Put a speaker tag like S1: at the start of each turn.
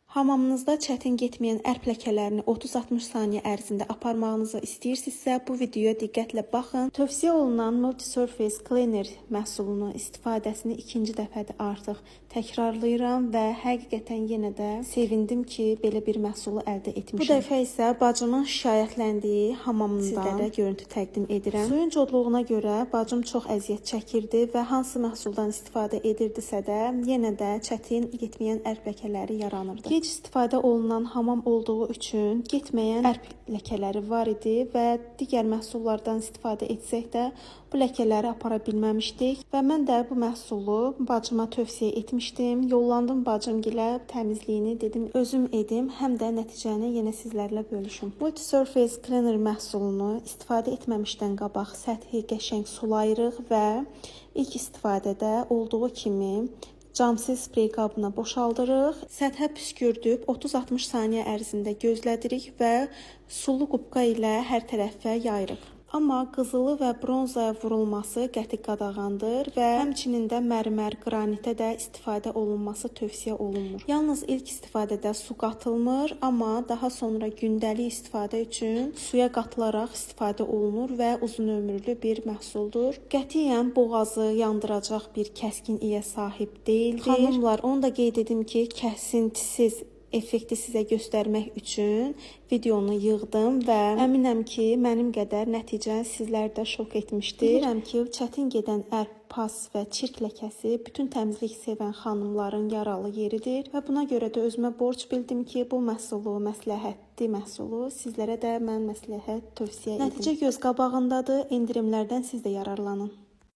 S1: Hamamınızda çətin getməyən ərp ləkələrini 30-60 saniyə ərzində aparmağınızı istəyirsinizsə, bu videoya diqqətlə baxın. Tövsiyə olunan Multi-Surface Cleaner məhsulunun istifadəsini ikinci dəfədir artıq təkrarlayıram və həqiqətən yenə də sevindim ki, belə bir məhsulu əldə etmişəm. Bu dəfə isə bacımın şikayətləndiyi hamamından sizlərə görüntü təqdim edirəm. Suyun codluğuna görə bacım çox əziyyət çəkirdi və hansı məhsuldan istifadə edirdisə də, yenə də çətin getməyən ərp ləkələri yaranırdı. Gec istifadə olunan hamam olduğu üçün getməyən ərp ləkələri var idi və digər məhsullardan istifadə etsək də bu ləkələri apara bilməmişdik və mən də bu məhsulu bacıma tövsiyə etmişdim. Yollandım bacımgilə, təmizliyini dedim özüm edim, həm də nəticəni yenə sizlərlə bölüşüm. Multi-Surface Cleaner məhsulunu istifadə etməmişdən qabaq səthi qəşəng sulayırıq və ilk istifadədə olduğu kimi camsız sprey qabına boşaldırıq. Səthə püskürdüb 30-60 saniyə ərzində gözlədirik və sulu qubqa ilə hər tərəfə yayırıq. Amma qızılı və bronzaya vurulması qəti qadağandır və həmçinin də mərmər, qranitə də istifadə olunması tövsiyə olunmur. Yalnız ilk istifadədə su qatılmır, amma daha sonra gündəlik istifadə üçün suya qatılaraq istifadə olunur və uzun ömürlü bir məhsuldur. Qətiyyən boğazı yandıracaq bir kəskin iyə sahib deyildir. Xanımlar, onu da qeyd edim ki, kəsintisiz effekti sizə göstərmək üçün videonu yığdım və əminəm ki, mənim qədər nəticə sizlərdə şok etmişdir. Bilirəm ki, çətin gedən ərp, pas və çirk ləkəsi bütün təmizlik sevən xanımların yaralı yeridir və buna görə də özümə borc bildim ki, bu məhsulu, məsləhətli məhsulu sizlərə də mən məsləhət tövsiyə edim. Nəticə göz qabağındadır, endirimlərdən siz də yararlanın.